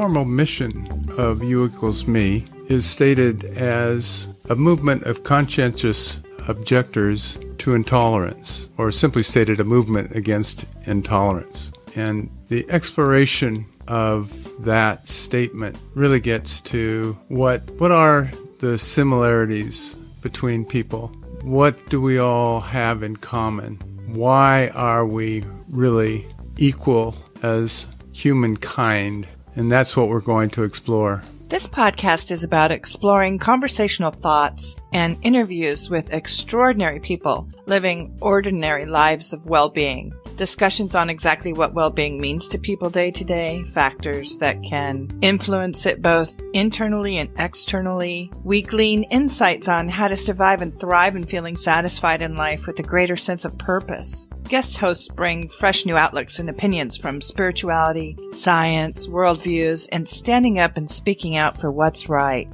normal mission of U equals me is stated as a movement of conscientious objectors to intolerance, or simply stated, a movement against intolerance. And the exploration of that statement really gets to what are the similarities between people? What do we all have in common? Why are we really equal as humankind? And that's what we're going to explore. This podcast is about exploring conversational thoughts and interviews with extraordinary people living ordinary lives of well-being. Discussions on exactly what well-being means to people day to day, factors that can influence it both internally and externally. We glean insights on how to survive and thrive in feeling satisfied in life with a greater sense of purpose. Guest hosts bring fresh new outlooks and opinions from spirituality, science, worldviews, and standing up and speaking out for what's right.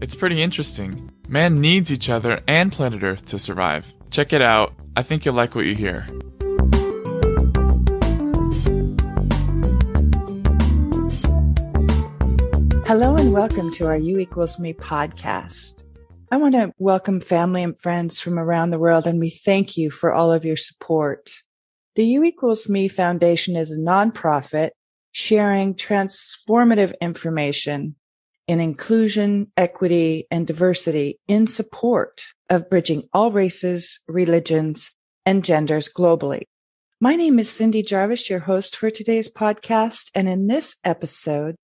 It's pretty interesting. Man needs each other and planet Earth to survive. Check it out. I think you'll like what you hear. Hello and welcome to our U equals me podcast. I want to welcome family and friends from around the world, and we thank you for all of your support. The U equals me Foundation is a nonprofit sharing transformative information in inclusion, equity, and diversity in support of bridging all races, religions, and genders globally. My name is Cindy Jarvis, your host for today's podcast, and in this episode,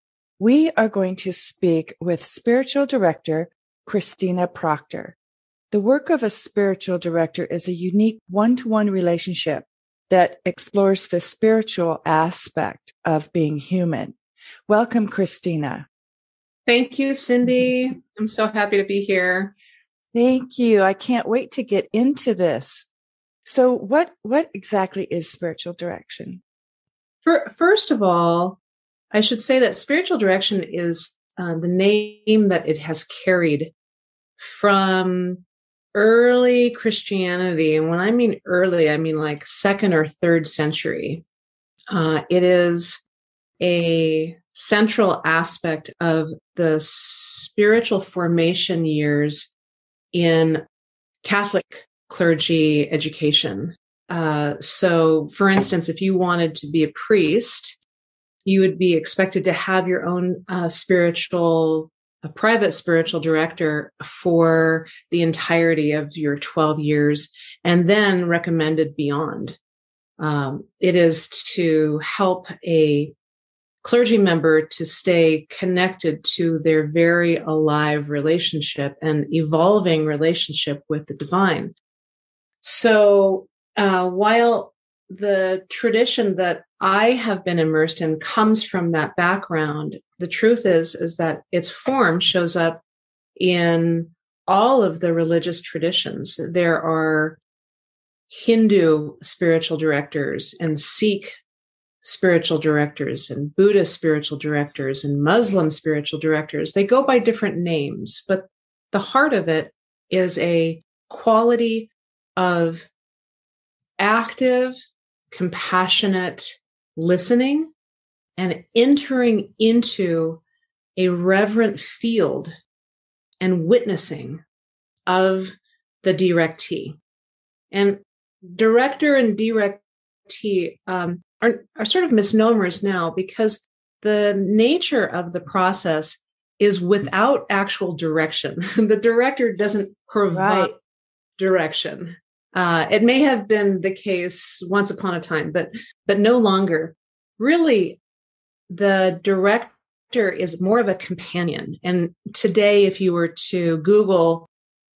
we are going to speak with spiritual director Kristina Proctor. The work of a spiritual director is a unique one-to-one relationship that explores the spiritual aspect of being human. Welcome, Kristina. Thank you, Cindy. I'm so happy to be here. Thank you. I can't wait to get into this. So what exactly is spiritual direction? First of all, I should say that spiritual direction is the name that it has carried from early Christianity. And when I mean early, I mean like 2nd or 3rd century. It is a central aspect of the spiritual formation years in Catholic clergy education. So, for instance, if you wanted to be a priest, you would be expected to have your own private spiritual director for the entirety of your 12 years, and then recommended beyond. It is to help a clergy member to stay connected to their very alive relationship and evolving relationship with the divine. So while the tradition that I have been immersed in comes from that background, the truth is that its form shows up in all of the religious traditions. There are Hindu spiritual directors and Sikh spiritual directors and Buddhist spiritual directors and Muslim spiritual directors. They go by different names, but the heart of it is a quality of active, compassionate listening and entering into a reverent field and witnessing of the directee. And director and directee are sort of misnomers now, because the nature of the process is without actual direction. The director doesn't provide direction. It may have been the case once upon a time, but no longer. Really, the director is more of a companion. And today, if you were to Google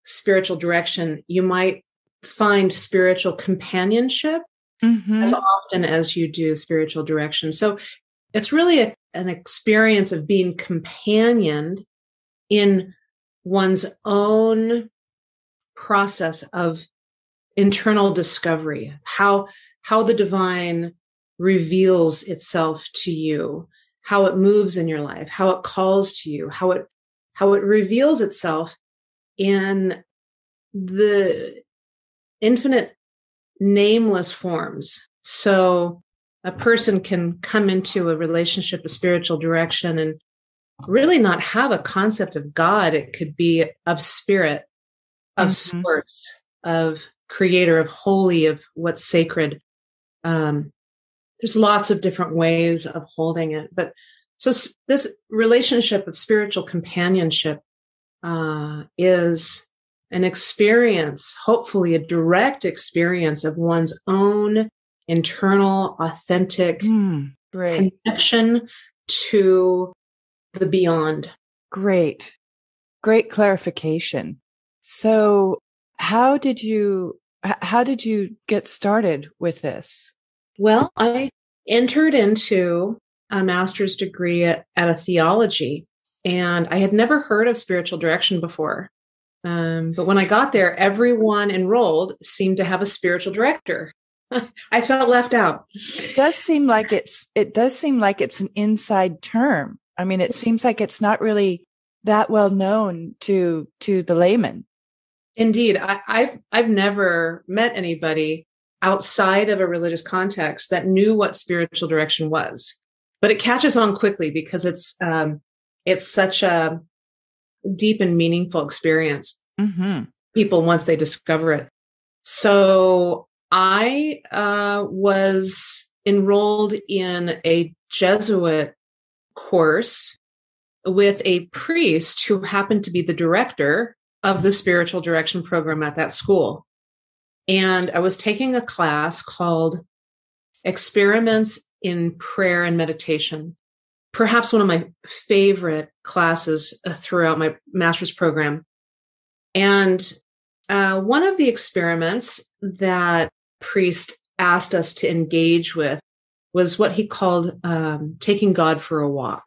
spiritual direction, you might find spiritual companionship as often as you do spiritual direction. So it's really an experience of being companioned in one's own process of internal discovery, how the divine reveals itself to you, how it moves in your life, how it calls to you, how it reveals itself in the infinite nameless forms. So a person can come into a relationship of spiritual direction and really not have a concept of God. It could be of spirit, of source, of creator, of holy, of what's sacred. There's lots of different ways of holding it. But so this relationship of spiritual companionship is an experience, hopefully a direct experience of one's own internal, authentic connection to the beyond. Great clarification. So how did you get started with this? Well, I entered into a master's degree at a theology, and I had never heard of spiritual direction before. But when I got there, everyone enrolled seemed to have a spiritual director. I felt left out. It does seem like it's an inside term. I mean, it seems like it's not really that well known to the layman. Indeed, I've never met anybody outside of a religious context that knew what spiritual direction was. But it catches on quickly because it's such a deep and meaningful experience. People, once they discover it. So I was enrolled in a Jesuit course with a priest who happened to be the director of the spiritual direction program at that school. And I was taking a class called Experiments in Prayer and Meditation, perhaps one of my favorite classes throughout my master's program. And one of the experiments that priest asked us to engage with was what he called taking God for a walk.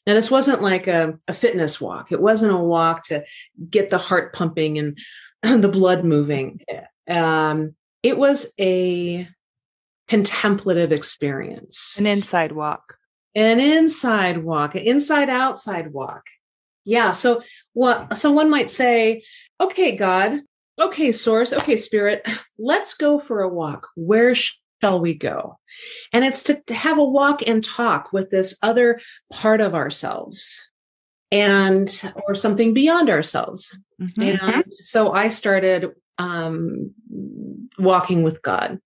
Now, this wasn't like a fitness walk. It wasn't a walk to get the heart pumping and the blood moving. It was a contemplative experience. An inside walk. An inside-outside walk. Yeah. So one might say, okay, God, okay, source, okay, spirit, let's go for a walk. Where shall we go? And it's to have a walk and talk with this other part of ourselves or something beyond ourselves. And so I started walking with God.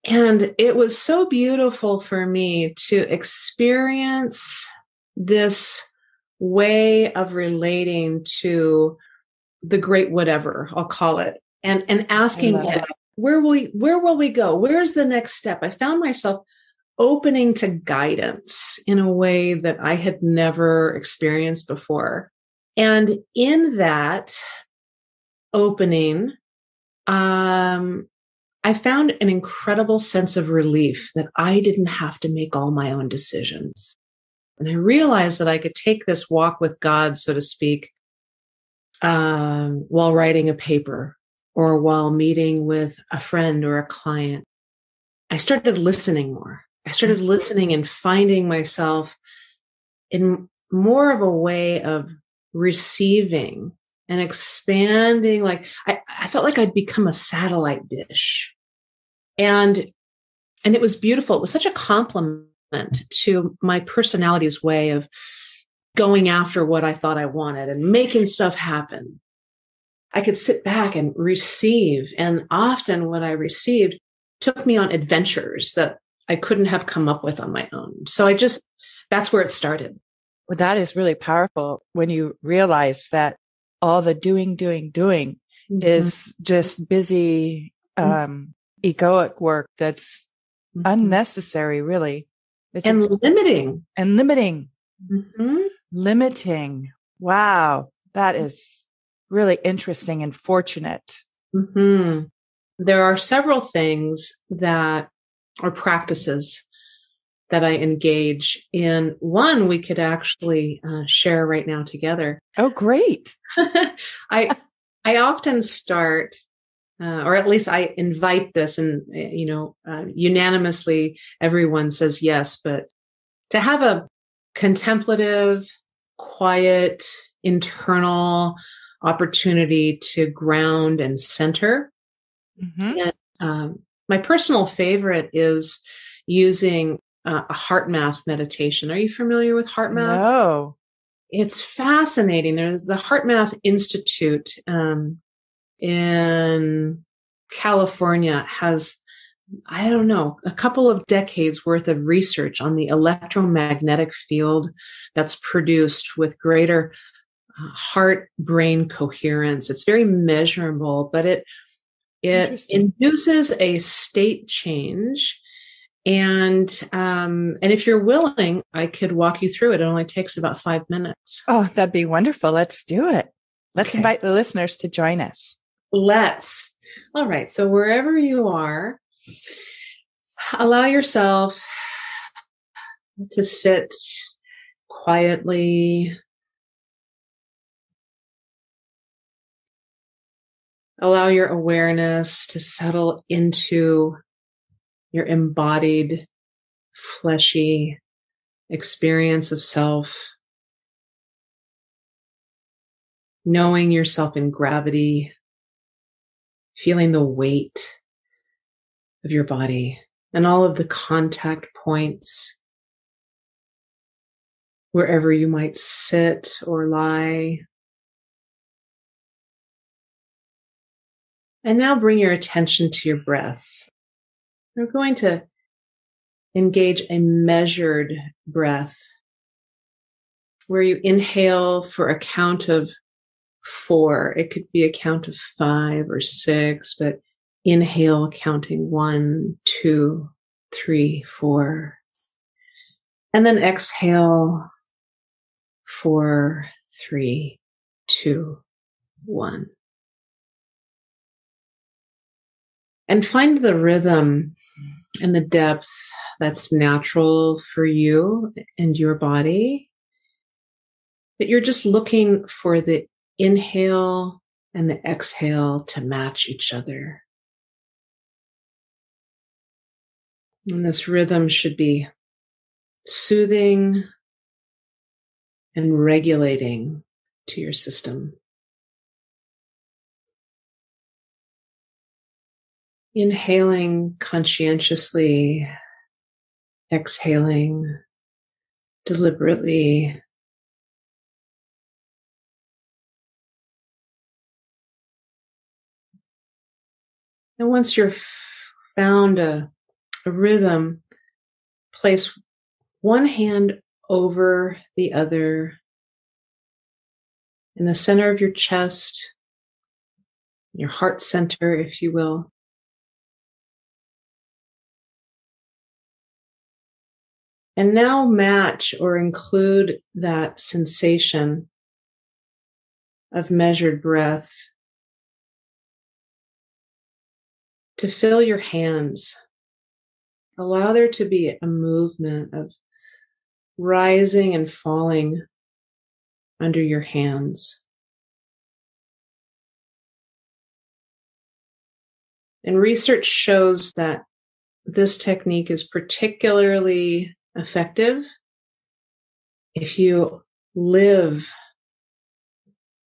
And it was so beautiful for me to experience this way of relating to the great whatever, I'll call it, and asking it, where will we go? Where's the next step? I found myself opening to guidance in a way that I had never experienced before. And in that opening, I found an incredible sense of relief that I didn't have to make all my own decisions. And I realized that I could take this walk with God, so to speak, while writing a paper or while meeting with a friend or a client. I started listening more. I started listening and finding myself in more of a way of receiving and expanding. Like I felt like I'd become a satellite dish. And it was beautiful. It was such a compliment to my personality's way of going after what I thought I wanted and making stuff happen. I could sit back and receive. And often what I received took me on adventures that I couldn't have come up with on my own. So that's where it started. Well, that is really powerful when you realize that all the doing is just busy, egoic work that's unnecessary, really. Limiting. Limiting. Wow. That is really interesting and fortunate. There are several things or practices that I engage in. One we could actually share right now together. Oh, great. I often start, or at least I invite this, and unanimously everyone says yes, but to have a contemplative, quiet, internal opportunity to ground and center. And, my personal favorite is using a heart math meditation. Are you familiar with heart math? No. It's fascinating. There's the Heart Math Institute in California has, I don't know, a couple of decades worth of research on the electromagnetic field that's produced with greater heart-brain coherence. It's very measurable, but it induces a state change. And if you're willing, I could walk you through it. It only takes about 5 minutes. Oh, that'd be wonderful. Let's do it. Let's Okay. invite the listeners to join us. Let's. All right. So wherever you are, allow yourself to sit quietly. Allow your awareness to settle into your embodied, fleshy experience of self. Knowing yourself in gravity, feeling the weight of your body and all of the contact points wherever you might sit or lie. And now bring your attention to your breath. We're going to engage a measured breath where you inhale for a count of 4. It could be a count of 5 or 6, but inhale counting 1, 2, 3, 4. And then exhale 4, 3, 2, 1. And find the rhythm and the depth that's natural for you and your body. But you're just looking for the inhale and the exhale to match each other. And this rhythm should be soothing and regulating to your system. Inhaling conscientiously, exhaling deliberately. And once you've found a rhythm, place one hand over the other in the center of your chest, your heart center, if you will. And now match or include that sensation of measured breath to fill your hands. Allow there to be a movement of rising and falling under your hands. And research shows that this technique is particularly effective if you live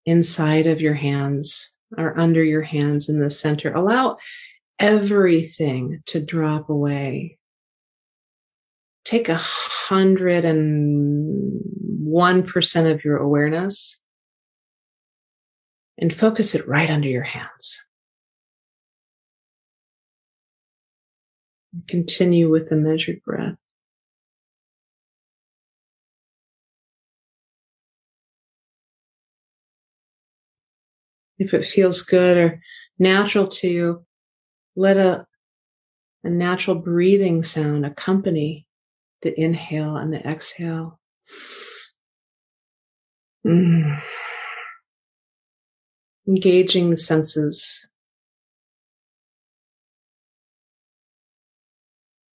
inside of your hands or under your hands in the center. Allow everything to drop away. Take 101% of your awareness and focus it right under your hands. Continue with the measured breath. If it feels good or natural to you, let a natural breathing sound accompany the inhale and the exhale. Engaging the senses.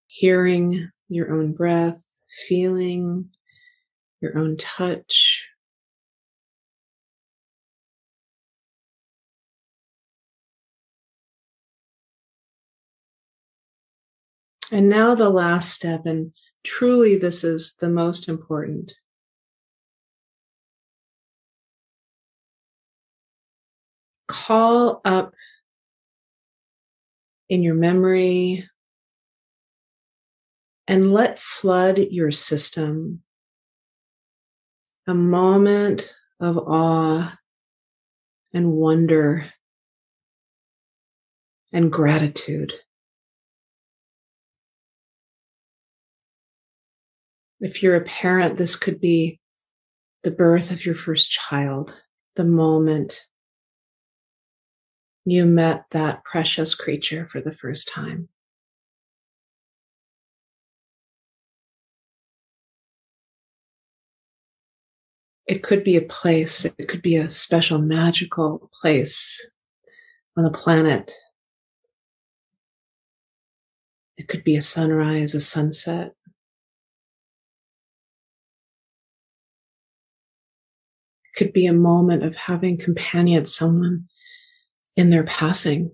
Hearing your own breath, feeling your own touch. And now the last step, and truly this is the most important. Call up in your memory and let flood your system a moment of awe and wonder and gratitude. If you're a parent, this could be the birth of your first child, the moment you met that precious creature for the first time. It could be a place, it could be a special magical place on the planet. It could be a sunrise, a sunset. It could be a moment of having companioned someone in their passing.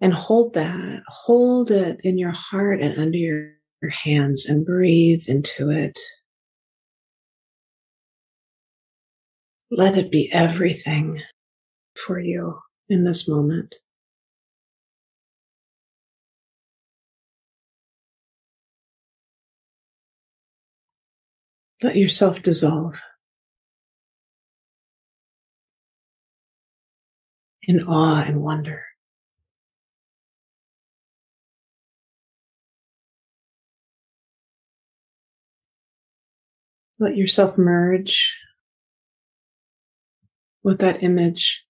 And hold it in your heart and under your hands and breathe into it. Let it be everything for you in this moment. Let yourself dissolve in awe and wonder. Let yourself merge with that image,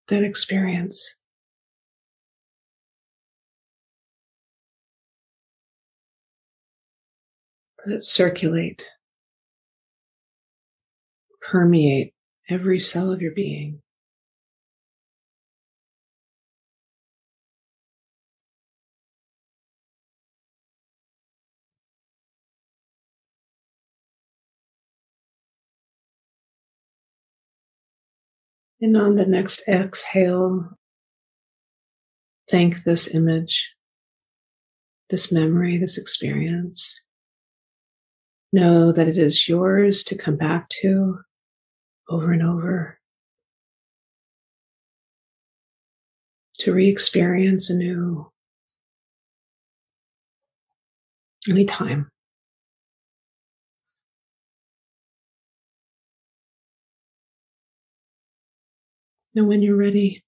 that experience. Let it circulate, permeate every cell of your being. And on the next exhale, thank this image, this memory, this experience. Know that it is yours to come back to over and over, to re-experience anew, anytime. And when you're ready,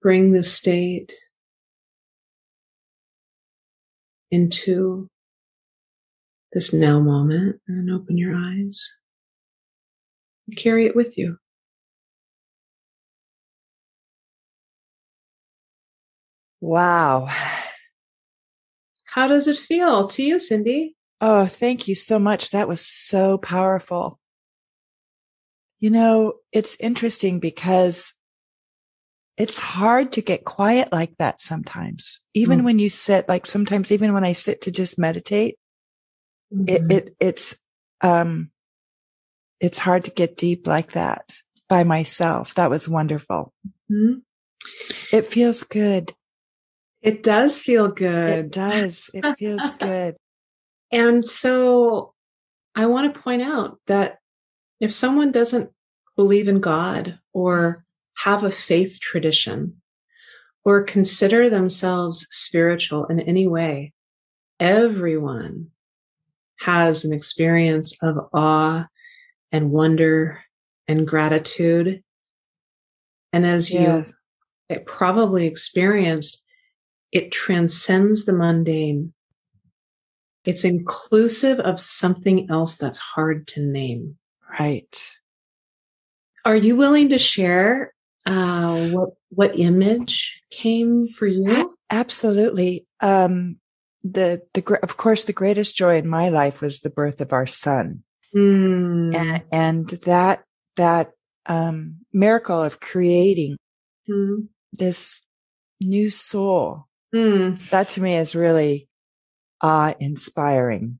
bring this state into this now moment and open your eyes. And carry it with you. Wow. How does it feel to you, Cindy? Oh, thank you so much. That was so powerful. You know, it's interesting because it's hard to get quiet like that sometimes. Even when you sit, like sometimes even when I sit to just meditate, it's hard to get deep like that by myself. That was wonderful. Mm-hmm. It feels good. It does feel good. It does. It feels good. And so I want to point out that if someone doesn't believe in God or have a faith tradition or consider themselves spiritual in any way, everyone has an experience of awe and wonder and gratitude. And as you probably experienced, it transcends the mundane. It's inclusive of something else that's hard to name. Right. Are you willing to share what image came for you? Absolutely. Of course, the greatest joy in my life was the birth of our son, and that miracle of creating this new soul. That to me is really awe-inspiring.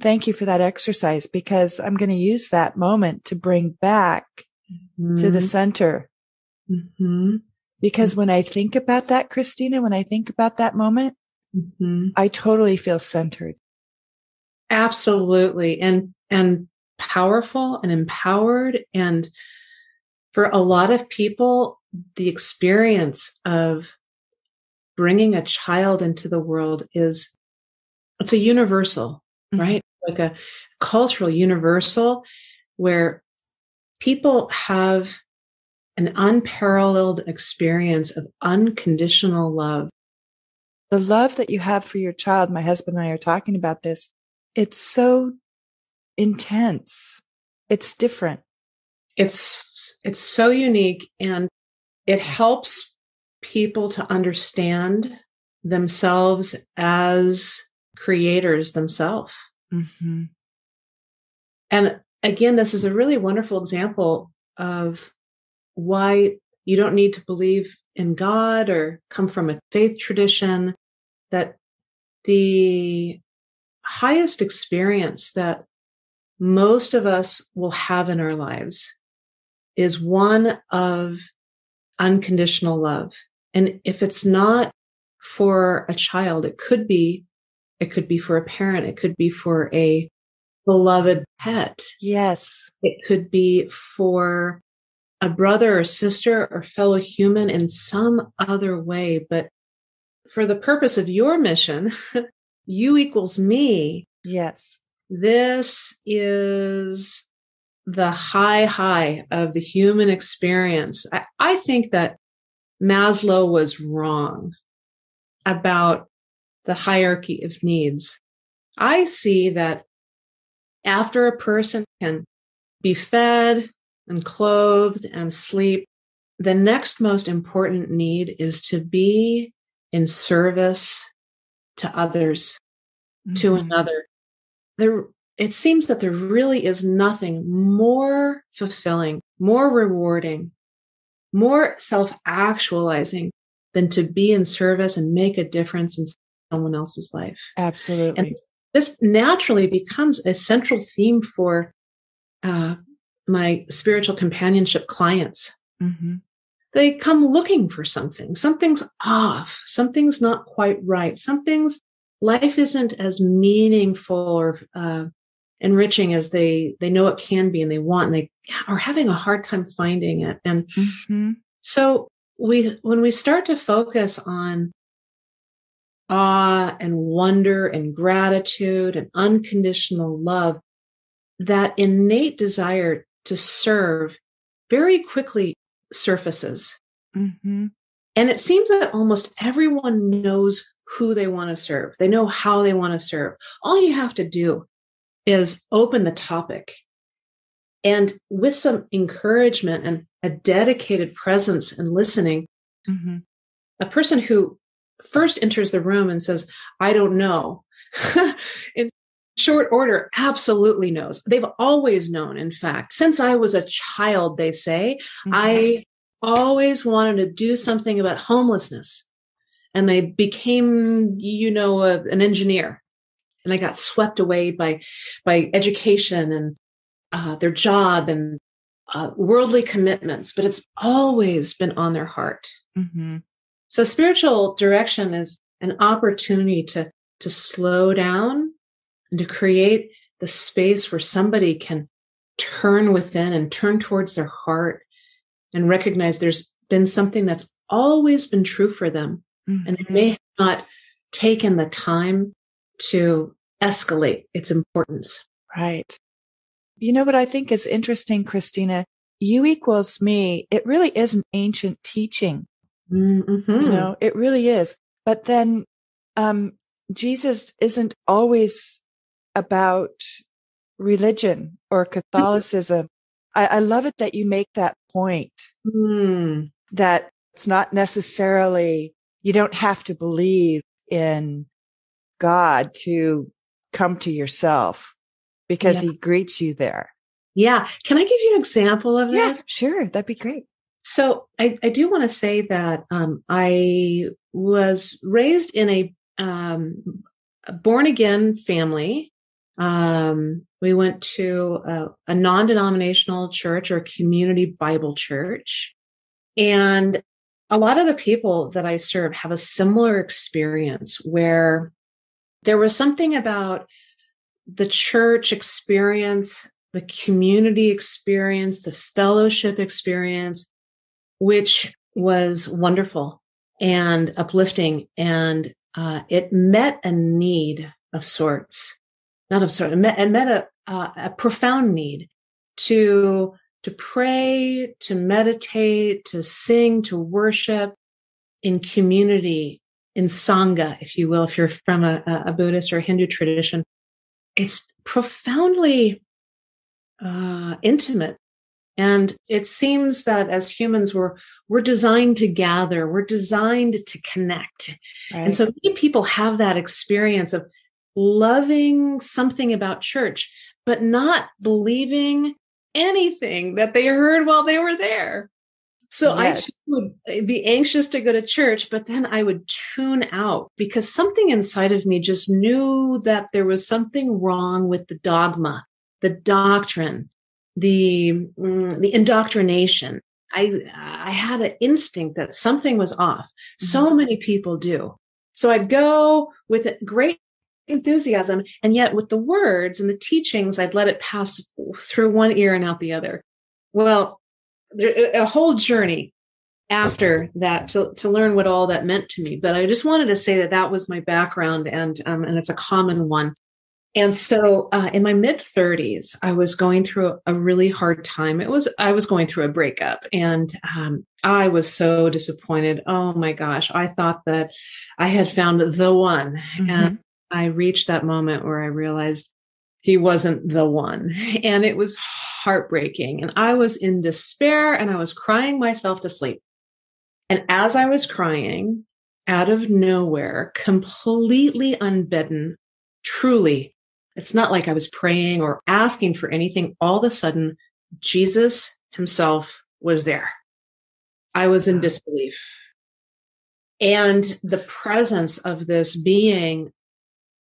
Thank you for that exercise, because I'm going to use that moment to bring back to the center. Because when I think about that, Kristina, when I think about that moment, I totally feel centered. Absolutely. And powerful and empowered. And for a lot of people, the experience of bringing a child into the world it's a universal, right? Like a cultural universal where people have an unparalleled experience of unconditional love. The love that you have for your child, my husband and I are talking about this, it's so intense. It's different. It's so unique, and it helps people to understand themselves as creators themselves. Mm-hmm. And again, this is a really wonderful example of why you don't need to believe in God or come from a faith tradition, that the highest experience that most of us will have in our lives is one of unconditional love. And if it's not for a child, it could be for a parent. It could be for a beloved pet. Yes. It could be for a brother or sister or fellow human in some other way. But for the purpose of your mission, you equals me. Yes. This is the high of the human experience. I think that Maslow was wrong about the hierarchy of needs. I see that after a person can be fed and clothed and sleep, the next most important need is to be in service to others, to another. It seems that there really is nothing more fulfilling, more rewarding, more self-actualizing than to be in service and make a difference in someone else's life. Absolutely. And this naturally becomes a central theme for my spiritual companionship clients. Mm-hmm. They come looking for something. Something's off. Something's not quite right. Life isn't as meaningful or enriching as they know it can be and they want, and they are having a hard time finding it. And so when we start to focus on awe and wonder and gratitude and unconditional love, that innate desire to serve very quickly surfaces. Mm-hmm. And it seems that almost everyone knows who they want to serve. They know how they want to serve. All you have to do is open the topic. And with some encouragement and a dedicated presence and listening, a person who first enters the room and says, I don't know, in short order, absolutely knows. They've always known, in fact. Since I was a child, they say, I always wanted to do something about homelessness. And they became, an engineer. And I got swept away by education and their job and worldly commitments. But it's always been on their heart. Mm-hmm. So spiritual direction is an opportunity to slow down and to create the space where somebody can turn within and turn towards their heart and recognize there's been something that's always been true for them. Mm-hmm. And they may have not taken the time to escalate its importance. Right. You know what I think is interesting, Christina? You equals me. It really is an ancient teaching. Mm-hmm. It really is. But then Jesus isn't always about religion or Catholicism. I love it that you make that point, that it's not necessarily, you don't have to believe in God to come to yourself because he greets you there. Yeah. Can I give you an example of this? Yeah, sure. That'd be great. So I do want to say that I was raised in a born-again family. We went to a non-denominational church or a community Bible church. And a lot of the people that I serve have a similar experience where there was something about the church experience the community experience, the fellowship experience, which was wonderful and uplifting. And it met a need of sorts, it met a profound need to pray, to meditate, to sing, to worship in community, in Sangha, if you will, if you're from a Buddhist or Hindu tradition. It's profoundly intimate. And it seems that as humans, we're designed to gather, we're designed to connect. Right. And so many people have that experience of loving something about church, but not believing anything that they heard while they were there. So yes. I would be anxious to go to church, but then I would tune out because something inside of me just knew that there was something wrong with the dogma, the doctrine, the indoctrination. I had an instinct that something was off. Mm-hmm. So many people do. So I'd go with great enthusiasm, and yet with the words and the teachings, I'd let it pass through one ear and out the other. Well, a whole journey after that to learn what all that meant to me. But I just wanted to say that was my background, and it's a common one. And so in my mid-30s, I was going through a really hard time. I was going through a breakup, and I was so disappointed. Oh my gosh, I thought that I had found the one. Mm-hmm. And I reached that moment where I realized he wasn't the one. And it was heartbreaking. And I was in despair, and I was crying myself to sleep. And as I was crying, out of nowhere, completely unbidden, truly, it's not like I was praying or asking for anything. All of a sudden, Jesus himself was there. I was in disbelief. And the presence of this being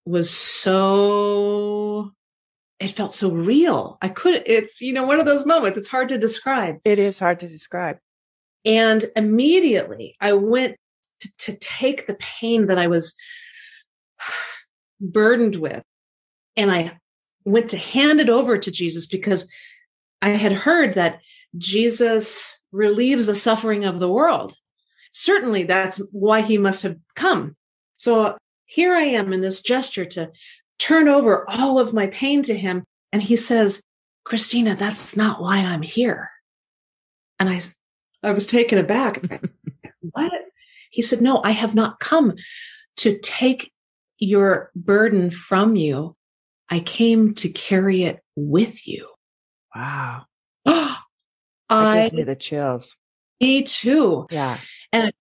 was it felt so real. It's, one of those moments. It's hard to describe. It is hard to describe. And immediately I went to take the pain that I was burdened with. And I went to hand it over to Jesus because I had heard that Jesus relieves the suffering of the world. Certainly that's why he must have come. So here I am in this gesture to turn over all of my pain to him. And he says, Kristina, that's not why I'm here. And I was taken aback. What? He said, no, I have not come to take your burden from you. I came to carry it with you. Wow. That gives me the chills. Me too. Yeah. And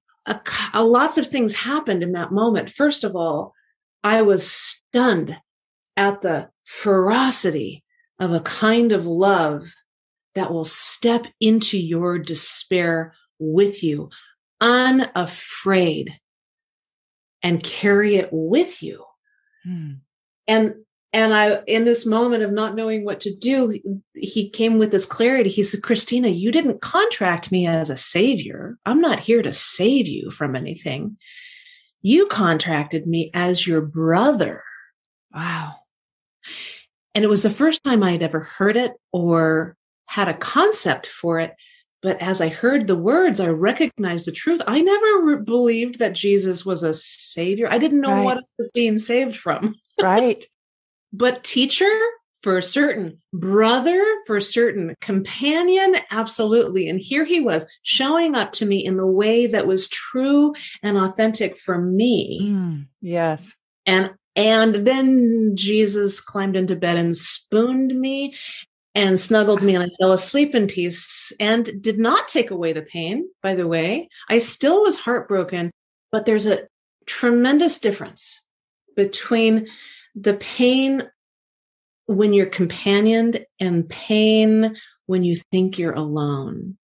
lots of things happened in that moment. First of all, I was stunned at the ferocity of a kind of love that will step into your despair with you, unafraid, and carry it with you. And I, in this moment of not knowing what to do, he came with this clarity. He said, Kristina, you didn't contract me as a savior. I'm not here to save you from anything. You contracted me as your brother. Wow. And it was the first time I had ever heard it or had a concept for it. But as I heard the words, I recognized the truth. I never believed that Jesus was a savior. I didn't know what I was being saved from. Right. But teacher, for certain. Brother, for certain. Companion, absolutely. And here he was showing up to me in the way that was true and authentic for me. Yes. And then Jesus climbed into bed and spooned me and snuggled me, and I fell asleep in peace and did not take away the pain, by the way. I still was heartbroken, but there's a tremendous difference between the pain when you're companioned and pain when you think you're alone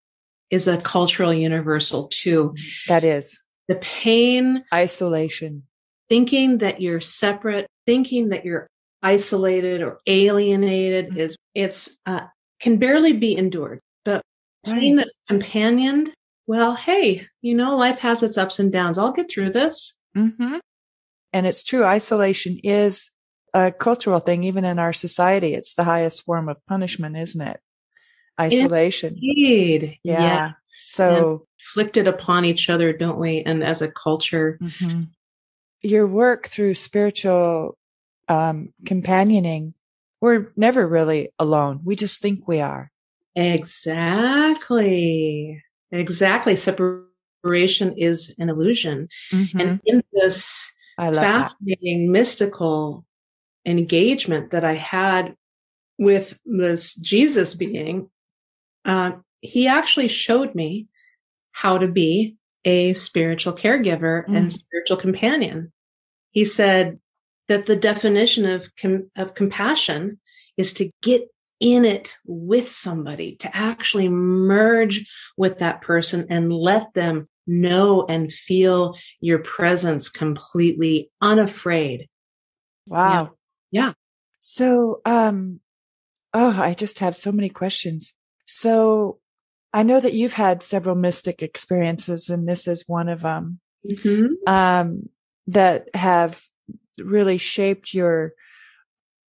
is a cultural universal too. That is. The pain. Isolation. Thinking that you're separate, thinking that you're isolated or alienated can barely be endured. But pain that's companioned, well, hey, life has its ups and downs. I'll get through this. Mm-hmm. And it's true. Isolation is a cultural thing. Even in our society, it's the highest form of punishment, isn't it? Isolation. Indeed. Yeah. And So inflicted upon each other, don't we? And as a culture. Your work through spiritual companioning, we're never really alone. We just think we are. Exactly. Separation is an illusion. And in this fascinating, mystical engagement that I had with this Jesus being, he actually showed me how to be a spiritual caregiver and spiritual companion. He said that the definition of compassion is to get in it with somebody, to actually merge with that person and let them know and feel your presence completely unafraid. Wow. Yeah. So, I just have so many questions. So I know that you've had several mystic experiences, and this is one of them, that have really shaped your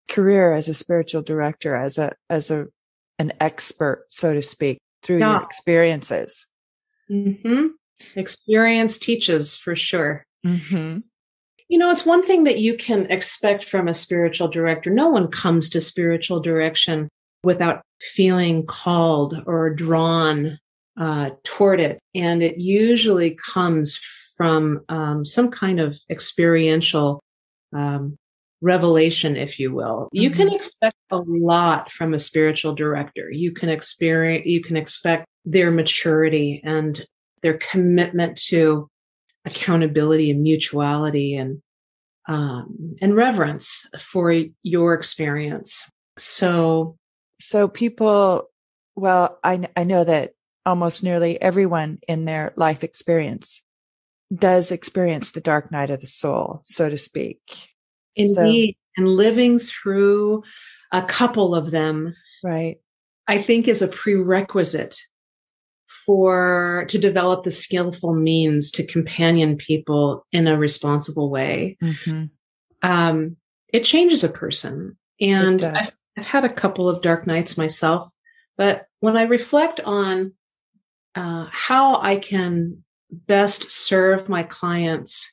career as a spiritual director, as an expert, so to speak, through your experiences. Experience teaches, for sure. It's one thing that you can expect from a spiritual director. No one comes to spiritual direction without feeling called or drawn toward it. And it usually comes from some kind of experiential revelation, if you will. You can expect a lot from a spiritual director. You can expect their maturity and their commitment to accountability and mutuality and reverence for your experience. So people, well, I know that almost nearly everyone in their life experience does experience the dark night of the soul, so to speak. Indeed. And living through a couple of them, right, I think is a prerequisite to develop the skillful means to companion people in a responsible way. It changes a person. And I've had a couple of dark nights myself, but when I reflect on how I can best serve my clients,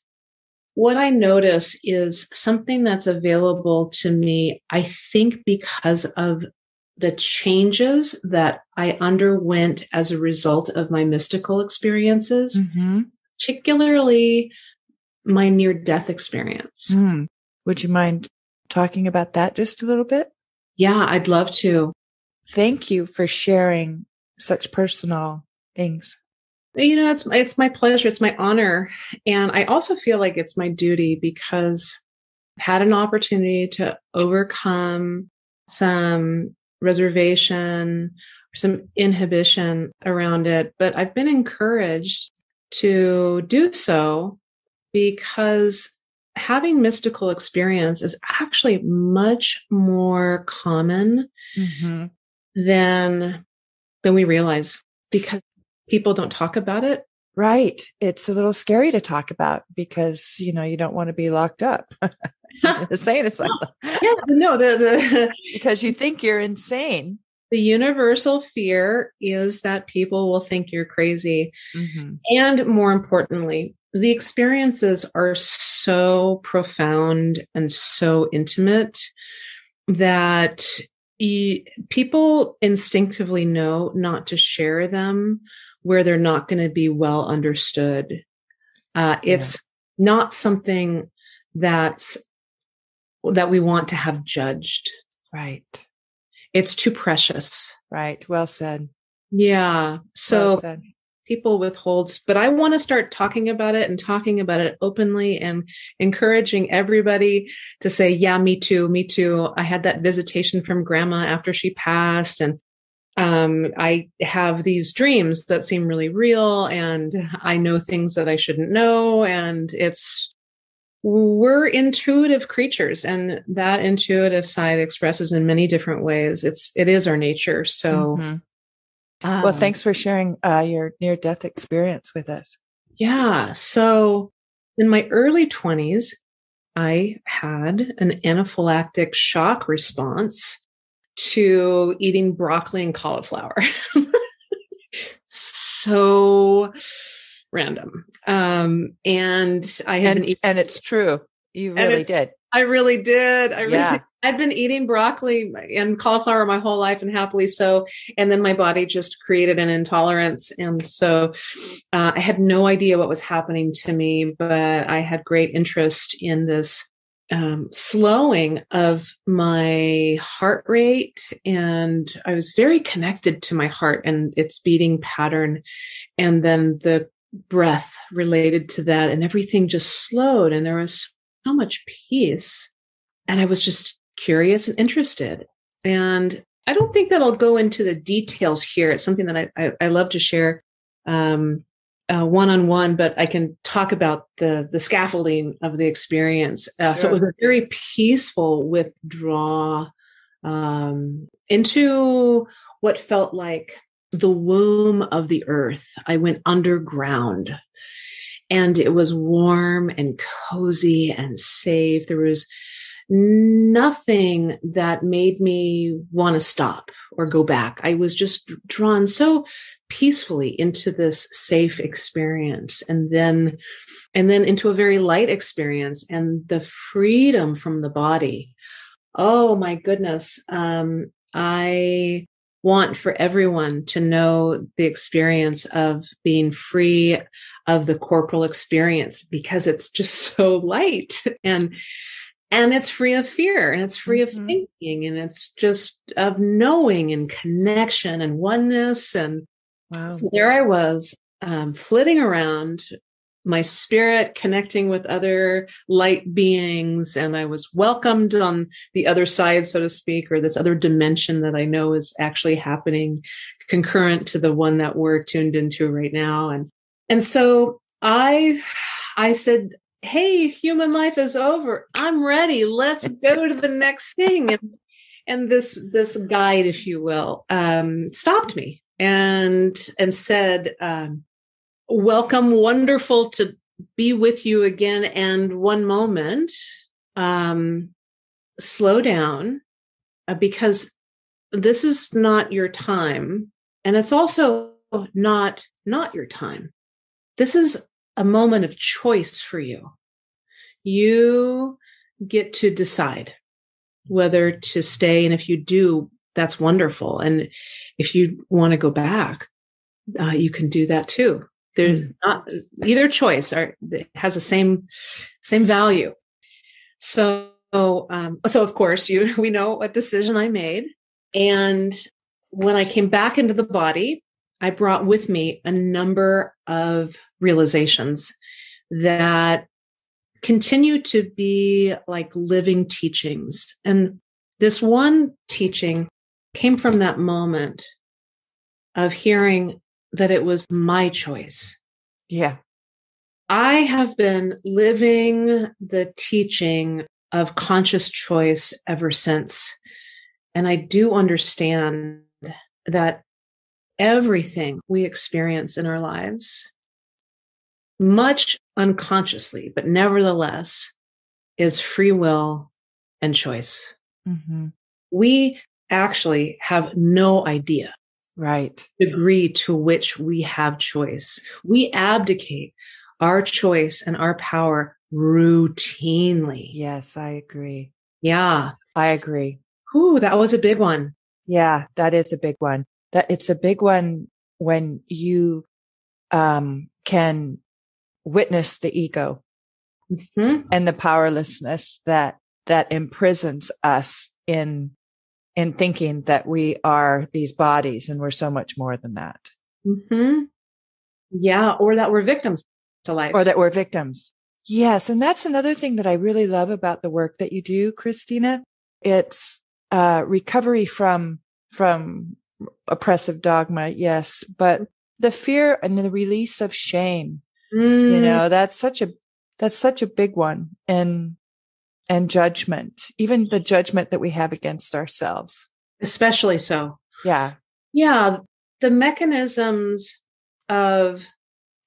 what I notice is something that's available to me, I think, because of the changes that I underwent as a result of my mystical experiences, particularly my near-death experience. Would you mind talking about that just a little bit? Yeah, I'd love to. Thank you for sharing such personal things. It's my pleasure. It's my honor. And I also feel like it's my duty because I've had an opportunity to overcome some reservation, some inhibition around it. But I've been encouraged to do so because having mystical experience is actually much more common than we realize, because people don't talk about it. Right. It's a little scary to talk about because, you don't want to be locked up in the insane asylum. Because you think you're insane. The universal fear is that people will think you're crazy. And more importantly, the experiences are so profound and so intimate that people instinctively know not to share them where they're not going to be well understood. It's not something that we want to have judged. Right. It's too precious. Right. Well said. Yeah. So well said. People withhold, but I want to start talking about it and talking about it openly and encouraging everybody to say, yeah, me too. Me too. I had that visitation from grandma after she passed. And I have these dreams that seem really real, and I know things that I shouldn't know. And we're intuitive creatures, and that intuitive side expresses in many different ways. It is our nature. So, well, thanks for sharing your near-death experience with us. Yeah. So in my early 20s, I had an anaphylactic shock response to eating broccoli and cauliflower. So random. And I had been eating, and it's true. You really did. I really did. I'd been eating broccoli and cauliflower my whole life, and happily so. And then my body just created an intolerance. And so I had no idea what was happening to me, but I had great interest in this slowing of my heart rate. And I was very connected to my heart and its beating pattern. And then the breath related to that, and everything just slowed. And there was so much peace. And I was just curious and interested. And I don't think that I'll go into the details here. It's something that I love to share one-on-one, but I can talk about the scaffolding of the experience. Sure. So it was a very peaceful withdrawal into what felt like the womb of the earth. I went underground. And it was warm and cozy and safe. There was nothing that made me want to stop or go back. I was just drawn so peacefully into this safe experience, and then into a very light experience, and the freedom from the body. Oh my goodness. I want for everyone to know the experience of being free of the corporal experience, because it's just so light, and it's free of fear, and it's free of thinking, and it's just of knowing and connection and oneness. And wow. So there I was, flitting around, my spirit connecting with other light beings, and I was welcomed on the other side, so to speak, or this other dimension that I know is actually happening concurrent to the one that we're tuned into right now. And so I said, hey, human life is over. I'm ready. Let's go to the next thing. And this guide, if you will, stopped me and said, welcome, wonderful to be with you again. And one moment, slow down, because this is not your time. And it's also not your time. This is a moment of choice for you. You get to decide whether to stay. And if you do, that's wonderful. And if you want to go back, you can do that too. There's not either choice has the same value. So of course we know what decision I made. And when I came back into the body, I brought with me a number of realizations that continue to be like living teachings. And this one teaching came from that moment of hearing that it was my choice. Yeah. I have been living the teaching of conscious choice ever since. And I do understand that everything we experience in our lives, much unconsciously, but nevertheless, is free will and choice. Mm-hmm. We actually have no idea. Right. Degree to which we have choice. We abdicate our choice and our power routinely. Yes, I agree. Yeah. I agree. Ooh, that was a big one. Yeah, that is a big one. That it's a big one when you can witness the ego and the powerlessness that imprisons us in thinking that we are these bodies and we're so much more than that. Mm-hmm. Yeah. Or that we're victims to life. Or that we're victims. Yes. And that's another thing that I really love about the work that you do, Kristina. It's recovery from oppressive dogma. Yes. But the fear and the release of shame, you know, that's such a big one. And judgment, even the judgment that we have against ourselves. Especially so. Yeah. Yeah. The mechanisms of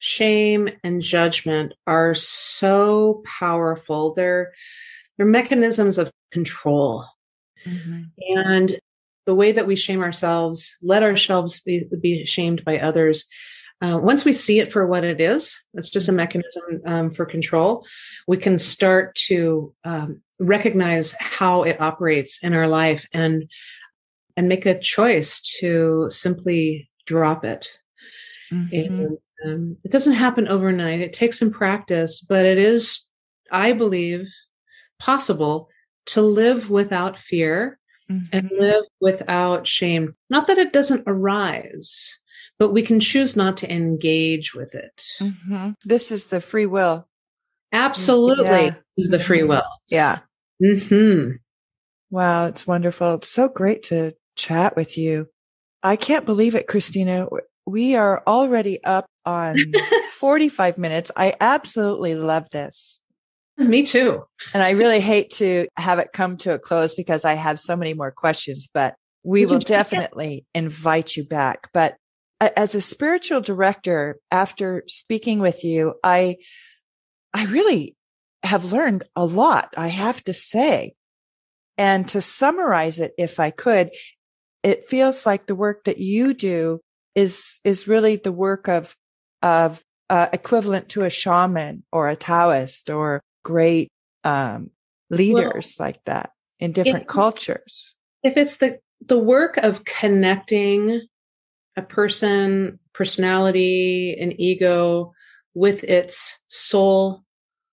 shame, and judgment are so powerful. They're mechanisms of control. Mm-hmm. And the way that we shame ourselves, let ourselves be shamed by others. Once we see it for what it is, it's just a mechanism for control. We can start to recognize how it operates in our life and make a choice to simply drop it. Mm-hmm. And it doesn't happen overnight. It takes some practice, but it is, I believe, possible to live without fear and live without shame. Not that it doesn't arise, but we can choose not to engage with it. Mm-hmm. This is the free will. Absolutely. Yeah. The free will. Yeah. Mm-hmm. Wow. It's wonderful. It's so great to chat with you. I can't believe it, Kristina. We are already up on 45 minutes. I absolutely love this. Me too. And I really hate to have it come to a close because I have so many more questions, but we will definitely invite you back. But as a spiritual director, after speaking with you, I really have learned a lot, I have to say. And to summarize it, if I could, it feels like the work that you do is really the work of equivalent to a shaman or a Taoist or great leaders like that in different cultures. If it's the work of connecting a personality, an ego with its soul,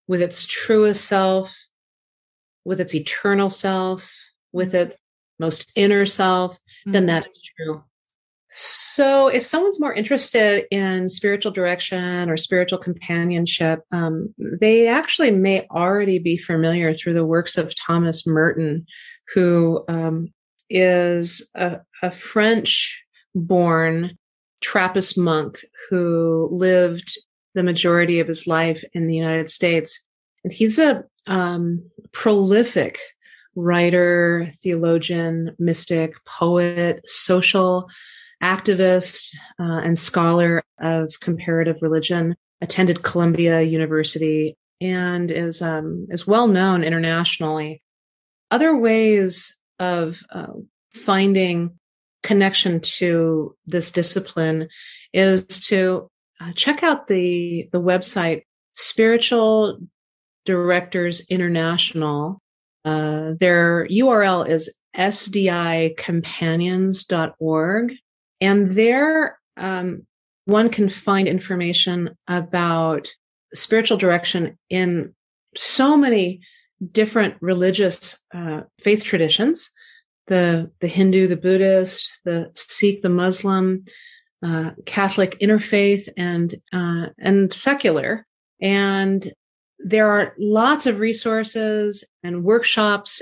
with its truest self, with its eternal self, with its most inner self, then that is true. So if someone's more interested in spiritual direction or spiritual companionship, they actually may already be familiar through the works of Thomas Merton, who is a French-born Trappist monk who lived the majority of his life in the United States. And he's a prolific writer, theologian, mystic, poet, social activist, and scholar of comparative religion, attended Columbia University, and is well known internationally. Other ways of finding connection to this discipline is to check out the website Spiritual Directors International. Their URL is sdicompanions.org. And there, one can find information about spiritual direction in so many different religious faith traditions: the Hindu, the Buddhist, the Sikh, the Muslim, Catholic, interfaith, and secular. And there are lots of resources and workshops.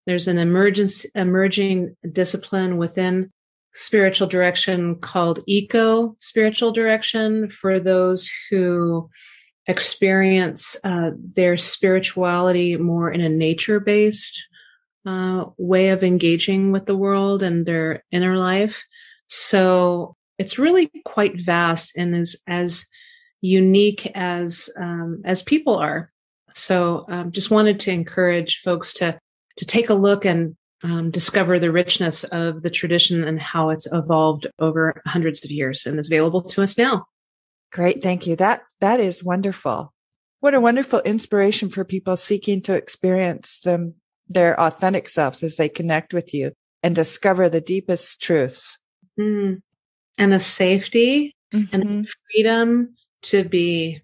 There's an emerging discipline within spiritual direction called eco-spiritual direction for those who experience their spirituality more in a nature-based way of engaging with the world and their inner life. So it's really quite vast and is as unique as people are. So just wanted to encourage folks to take a look and discover the richness of the tradition and how it's evolved over hundreds of years and is available to us now. Great. Thank you. That is wonderful. What a wonderful inspiration for people seeking to experience their authentic selves as they connect with you and discover the deepest truths. And a safety and a freedom to be.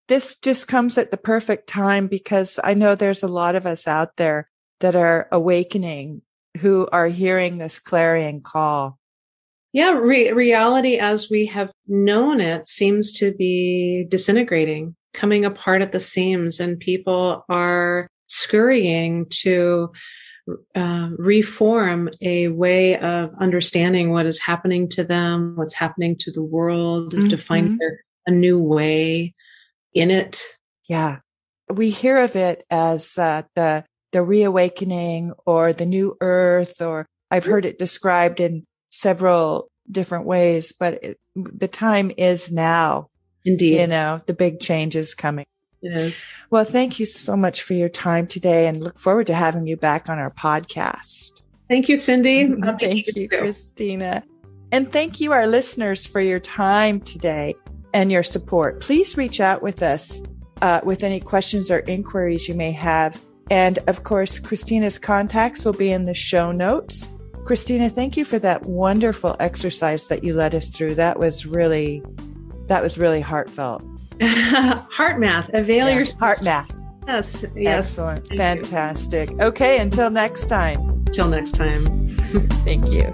This just comes at the perfect time because I know there's a lot of us out there that are awakening, who are hearing this clarion call. Yeah, reality as we have known it seems to be disintegrating, coming apart at the seams, and people are scurrying to reform a way of understanding what is happening to them, what's happening to the world, to find a new way in it. Yeah. We hear of it as the reawakening or the new earth, or I've heard it described in several different ways, but the time is now. Indeed. The big changes coming. It is. Well, thank you so much for your time today, and look forward to having you back on our podcast. Thank you, Cindy. Thank you, Kristina. And thank you, our listeners, for your time today and your support. Please reach out with us with any questions or inquiries you may have. And of course, Kristina's contacts will be in the show notes. Kristina, thank you for that wonderful exercise that you led us through. That was really heartfelt. Heart math. Avail yourself. Heart math. Yes. Excellent. Fantastic. Okay. Until next time. Till next time. Thank you.